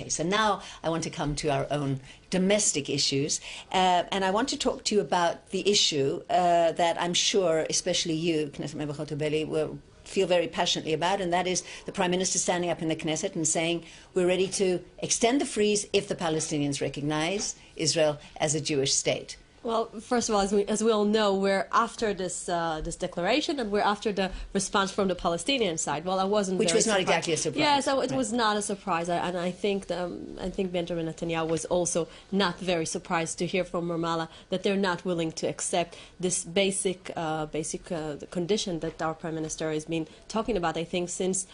case. And now I want to come to our own domestic issues, and I want to talk to you about the issue that I'm sure, especially you, Knesset Member Hotovely, will feel very passionately about, and that is the Prime Minister standing up in the Knesset and saying we're ready to extend the freeze if the Palestinians recognize Israel as a Jewish state. Well, first of all, as we all know, we're after this declaration, and we're after the response from the Palestinian side. Well, I wasn't. Which was not exactly a surprise. Yeah, so it was not a surprise, and I think Benjamin Netanyahu was also not very surprised to hear from Ramallah that they're not willing to accept this basic condition that our Prime Minister has been talking about. I think since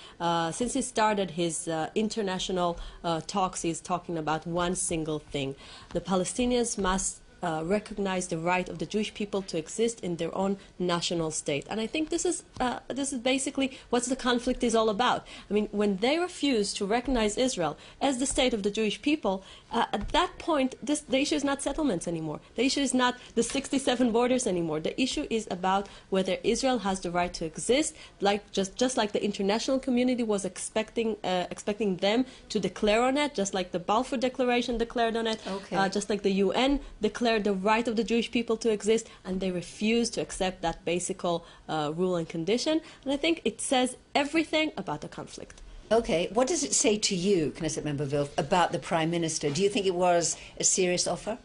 he started his international talks, he's talking about one single thing: the Palestinians must recognize the right of the Jewish people to exist in their own national state. And I think this is basically what the conflict is all about. I mean, when they refuse to recognize Israel as the state of the Jewish people, at that point, the issue is not settlements anymore. The issue is not the 67 borders anymore. The issue is about whether Israel has the right to exist, like just like the international community was expecting them to declare on it, just like the Balfour Declaration declared on it, just like the UN declared the right of the Jewish people to exist, and they refuse to accept that basic rule and condition. And I think it says everything about the conflict. Okay, what does it say to you, Knesset Member Wilf, about the Prime Minister? Do you think it was a serious offer?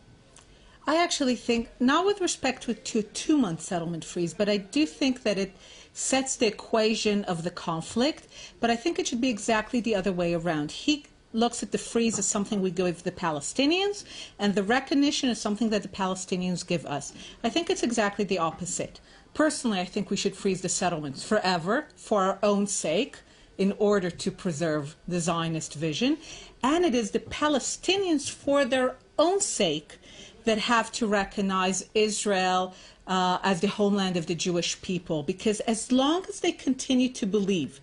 I actually think, not with respect to a two-month settlement freeze, but I do think that it sets the equation of the conflict, but I think it should be exactly the other way around. He looks at the freeze as something we give the Palestinians, and the recognition is something that the Palestinians give us. I think it's exactly the opposite. Personally, I think we should freeze the settlements forever for our own sake in order to preserve the Zionist vision, and it is the Palestinians for their own sake that have to recognize Israel as the homeland of the Jewish people, because as long as they continue to believe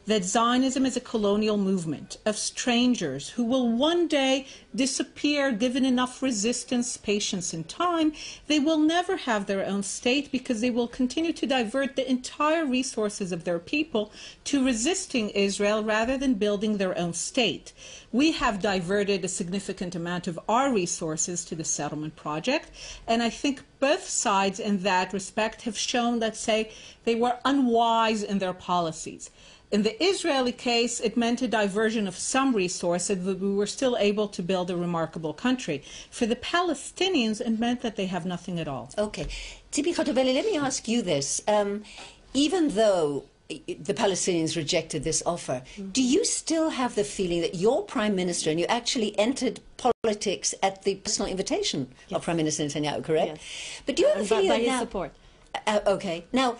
that Zionism is a colonial movement of strangers who will one day disappear given enough resistance, patience, and time, they will never have their own state, because they will continue to divert the entire resources of their people to resisting Israel rather than building their own state. We have diverted a significant amount of our resources to the settlement project, and I think both sides in that respect have shown that, say, they were unwise in their policies. In the Israeli case, it meant a diversion of some resources, but we were still able to build a remarkable country. For the Palestinians, it meant that they have nothing at all. Okay. Tibi Hotovely, let me ask you this. Even though the Palestinians rejected this offer, do you still have the feeling that your Prime Minister, and you actually entered politics at the personal invitation of Prime Minister Netanyahu, correct? Yes. But do you have the feeling by that his now, support. Okay. Now,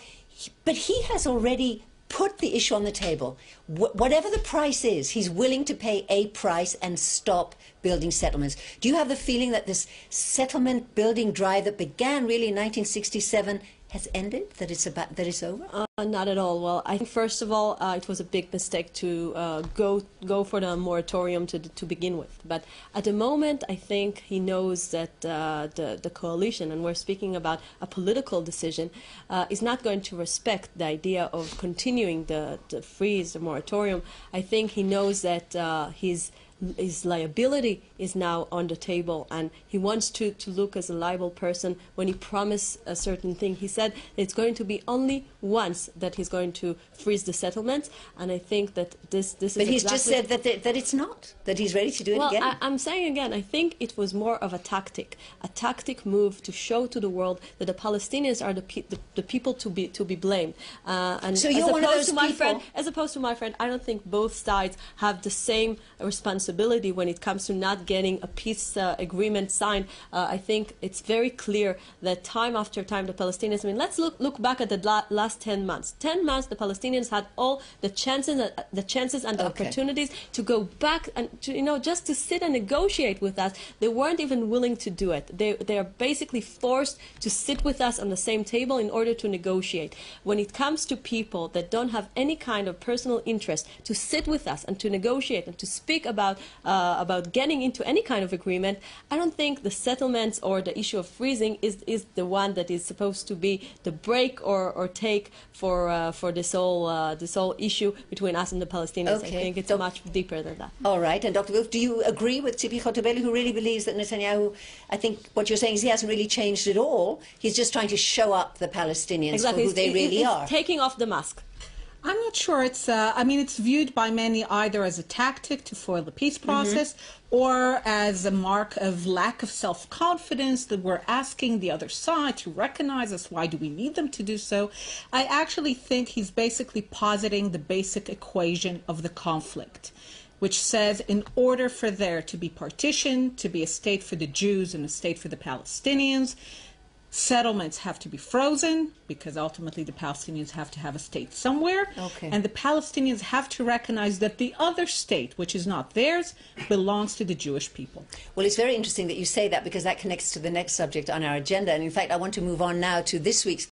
but he has already put the issue on the table. Whatever the price is, he's willing to pay a price and stop building settlements. Do you have the feeling that this settlement building drive that began really in 1967 has ended, that it's over? Not at all. Well, I think first of all, it was a big mistake to go for the moratorium to begin with. But at the moment, I think he knows that the coalition, and we're speaking about a political decision, is not going to respect the idea of continuing the freeze, the moratorium. I think he knows that his liability is now on the table, and he wants to look as a liable person. When he promised a certain thing, he said it's going to be only once that he's going to freeze the settlements, and I think that this is But he's just said that it's not, that he's ready to do it again. Well, I'm saying again, I think it was more of a tactic move to show to the world that the Palestinians are the people to be blamed. And so you're one of those people. As opposed to my friend, I don't think both sides have the same responsibility when it comes to not getting a peace agreement signed. I think it's very clear that time after time the Palestinians, I mean, let's look back at the last 10 months. 10 months the Palestinians had all the chances and the opportunities to go back and to, just to sit and negotiate with us. They weren't even willing to do it. They are basically forced to sit with us on the same table in order to negotiate. When it comes to people that don't have any kind of personal interest to sit with us and to negotiate and to speak about about getting into any kind of agreement, I don't think the settlements or the issue of freezing is the one that is supposed to be the break or take for this whole issue between us and the Palestinians. Okay. I think it's much deeper than that. All right, and Dr. Wilf, do you agree with Tzipi Hotovely, who really believes that Netanyahu, I think what you're saying is he hasn't really changed at all. He's just trying to show up the Palestinians Exactly. for who they really are. Taking off the mask. I'm not sure. It's viewed by many either as a tactic to foil the peace process or as a mark of lack of self-confidence that we're asking the other side to recognize us. Why do we need them to do so? I actually think he's basically positing the basic equation of the conflict, which says in order for there to be partition, to be a state for the Jews and a state for the Palestinians, settlements have to be frozen because ultimately the Palestinians have to have a state somewhere. Okay. And the Palestinians have to recognize that the other state, which is not theirs, belongs to the Jewish people. Well, it's very interesting that you say that because that connects to the next subject on our agenda. And in fact, I want to move on now to this week's